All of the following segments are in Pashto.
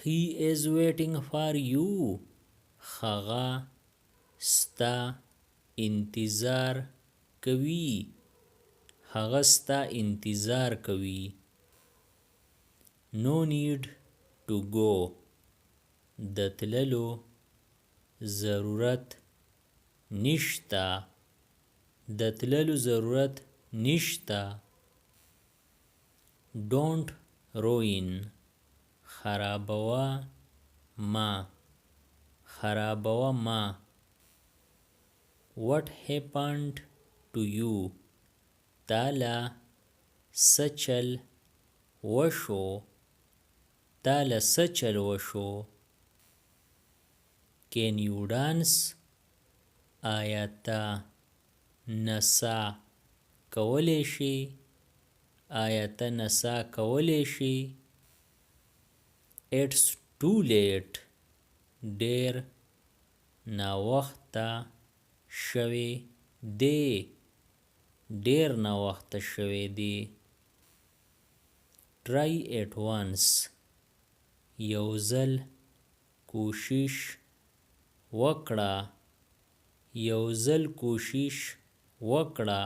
He is waiting for you. هغه ستا انتظار کوي. هغه ستا انتظار کوي. No need to go. د تللو ضرورت نشتا. د تللو ضرورت نشتا. Don't ruin. خرابوه ما. خرابوه ما. What happened to you? تالا سچل وشو. تالا سچل وشو. Can you dance? آیتا نسا کولی شي. آیتا نسا کولی شي. It's too late. ډیر ناوخته شوی دی. ډیر ناوخته شوی دی. Try it once. یو ځل کوشش وکړه. یو ځل کوشش وکړه.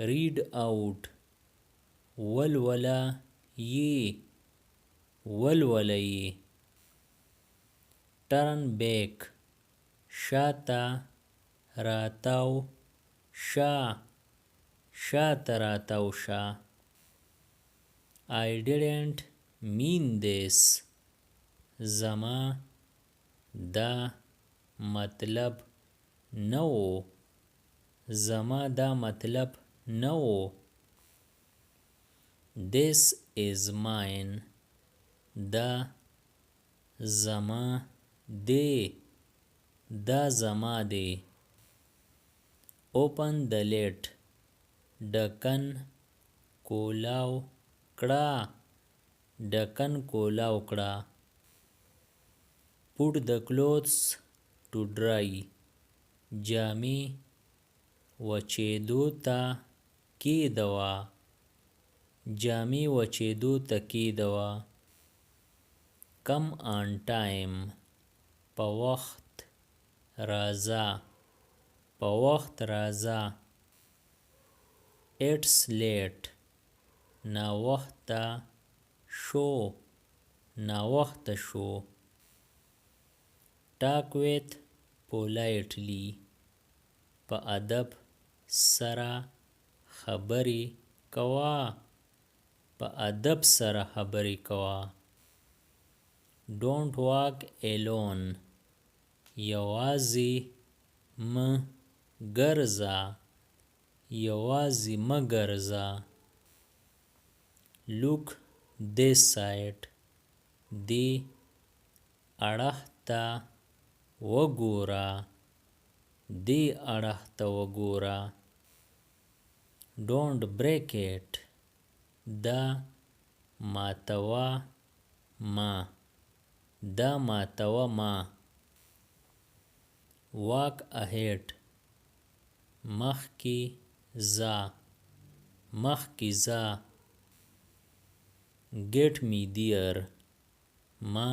Read out. ولوله یې. ولوله یې. Turn back. شاته راتاو شه. شاته راتاو شه. I didn't mean this. زما دا مطلب نه و. زما دا مطلب نه و. This is mine. دا زما دی. دا زما دی. Open the lid. ډکن کولاو کړه. ډکن کولاو کړه. Put the clothes to dry. جامې وچېدو ته کېږدوه. جامې وچېدو ته کېږدوه. Come on time. په وخت راځه. په وخت راځه. It's late. ناوخته شو. ناوخته شو. Talk with politely. په ادب سره خبرې کوه. په ادب سره خبرې کوه. Don't walk alone. یوازې مه ګرځه. یوازې مه ګرځه. Look this side. دې اړخ ته وګوره. دې اړخ ته وګوره. Don't break it. دا ماتوه ما. دا ماتوه ما. Walk ahead. مخکې ځه. مخکې ځه. Get me there. ما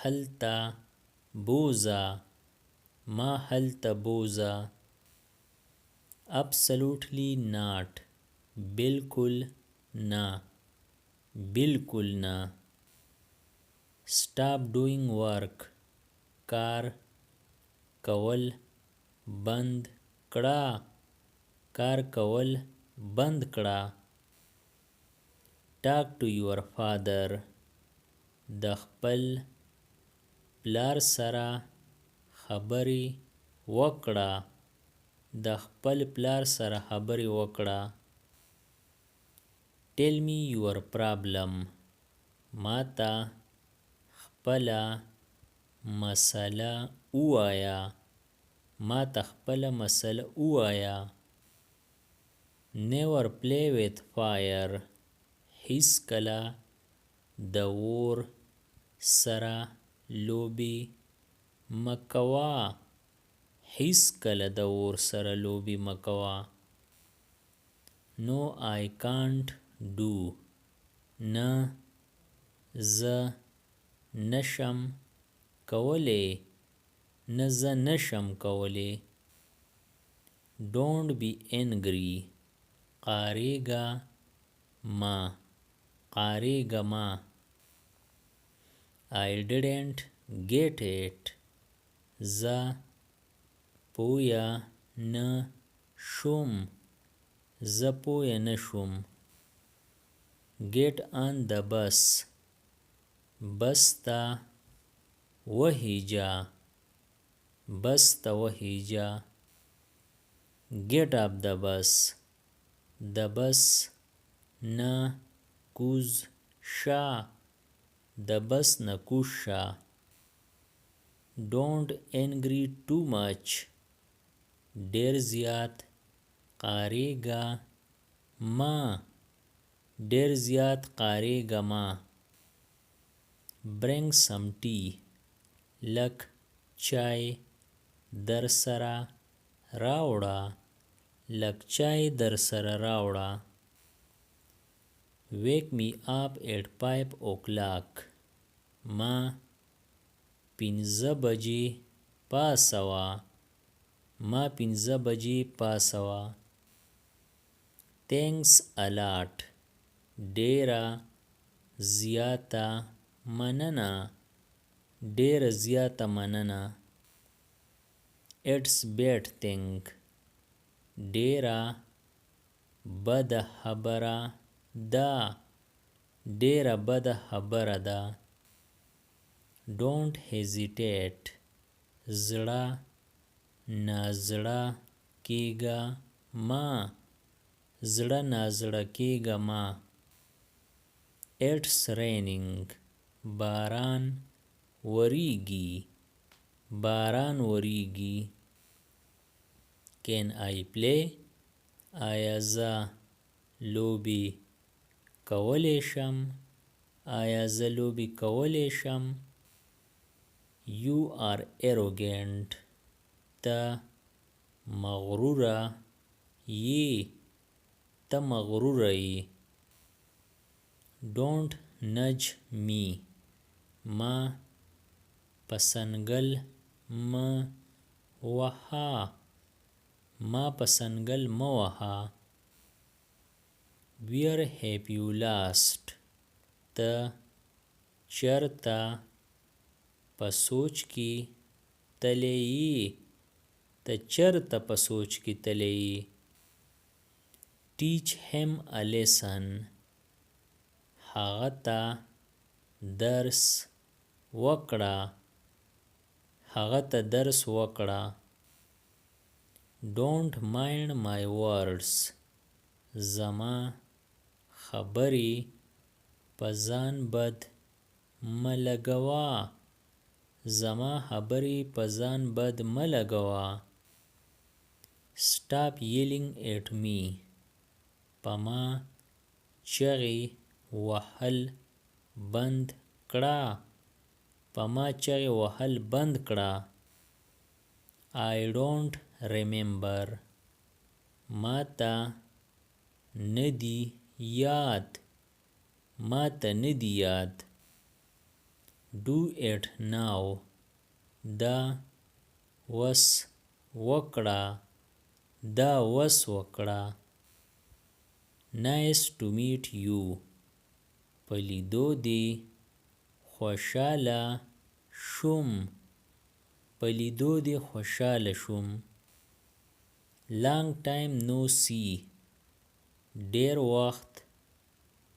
هلته بوځه. ما هلته بوځه. Absolutely not. بالکل نه. بالکل نه. Stop doing work. کار کول بند کړه. کار کول بند کړه. Talk to your father. د خپل پلار سره خبرې وکړه. د خپل پلار سره خبرې وکړه. Tell me your problem. ما ته خپله مسله ووایه. ما ته خپله مسله ووایه. Never play with fire. هیڅکله د اور سره لوبې مه کوه. هیڅکله د اور سره لوبې مه کوه. No I can't do. نه زه نشم کولی، نه زه نشم کولی. Don't be angry. قاریګه ما، قاریګه ما. I didn't get it. زه پویه نه شوم، زه پویه نه شوم. Get on the bus. بس ته وهیجه، بس ته وهیجه. Get up the bus. د بس نه کوز شه، د بس نه کوز شه. Don't angry too much. ډیر زیات قاریګه ما، ډیر زیات قاریګه ما. Bring some tea. لږ چای در سره راوړه، لږ چای در سره راوړه. Wake me up at 5 o'clock. ما 5 بجې پاسوه، ما 5 بجې پاسوه. Thanks a lot. ډیره زیاته مننه، ډیره زیاته مننه. It's bad thing. ډیره بده خبره ده، ډیره بده خبره ده. Don't hesitate. زړه نازړه کیږه ما، زړه نازړه کیږه ما. It's raining. باران وریږي، باران وریږي. Can I play? آیا زه لوبې کولی شم؟ آیا زه لوبې کولی شم؟ You are arrogant. ته مغروره یې، ته مغروره یې. Don't nudge me. ما پسنګل مه وهه، ما پسنګل مه وهه. Where have you lost? ته چرته په سوچ کې تلی یې، ته چرته په سوچ کې تلی یې. Teach him a lesson. هغه ته درس وکړه، هغه ته درس وکړه. Don't mind my words. زما خبرې په ځان بد مه لګوه، زما خبرې په ځان بد مه لګوه. Stop yelling at me. په ما چغې وهل بند کړه، په ما چغې وهل بند کړه. I don't remember. ما ته نه دی یاد، ما ته نه دی یاد. Do it now. دا وس وکړه، دا وس وکړه. Nice to meet you. په لیدو دې خوشحاله شوم، په لیدو دې خوشحاله شوم. Long time no see. ډیر وخت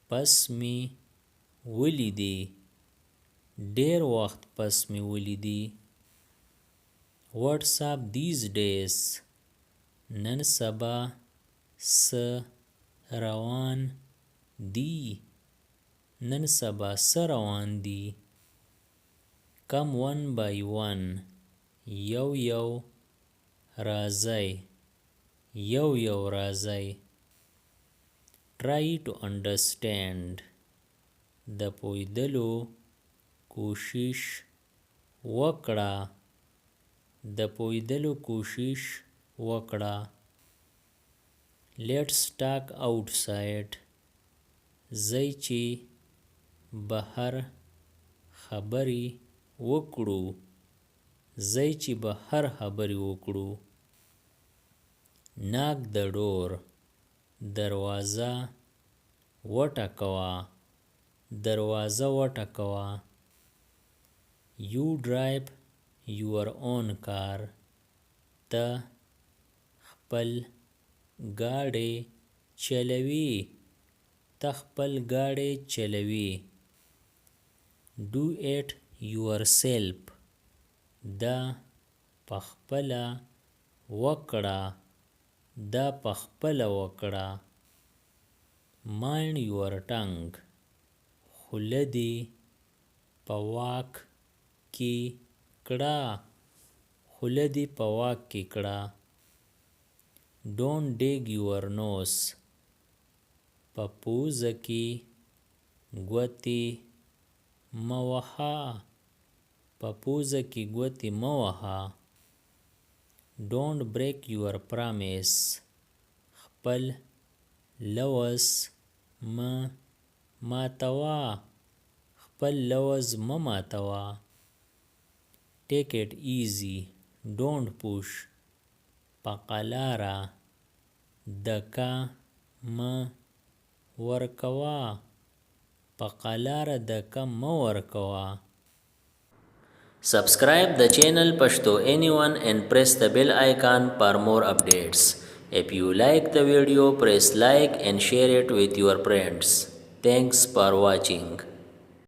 پس می ولیدې، ډیر وخت پس می ولیدې. What's up these days? نن سبا څه روان دي، نن سبا څه روان دي. Come one by one. یو یو راځئ، یو یو راځئ. Try to understand. د پوهېدلو کوشش وکړه، د پوهېدلو کوشش وکړه. Let's talk outside. ځئ چې بهر خبرې وکړو. ځئ چې بهر خبرې وکړو. knock the door دروازه وټکوه. دروازه وټکوه. you drive your own car ته خپل ګاډی چلوي. ته خپل ګاډی چلوي. do it yourself دا پخپله وکړه. دا پخپله وکړه. mind your tongue خوله دې په واک کې کړه. خوله دې په واک کې کړه. don't dig your nose په پوزه کې ګوتې مه وهه. په پوزه کې ګوتې مه وهه. don't break your promise خپل لوز مه ماتوه. خپل لوز مه ماتوه. take it easy don't push په قلاره دکه مه ورکوه. په قلاره دکه مه ورکوه. Subscribe the channel Pashto Anyone and press the bell icon for more updates. If you like the video, press like and share it with your friends. Thanks for watching.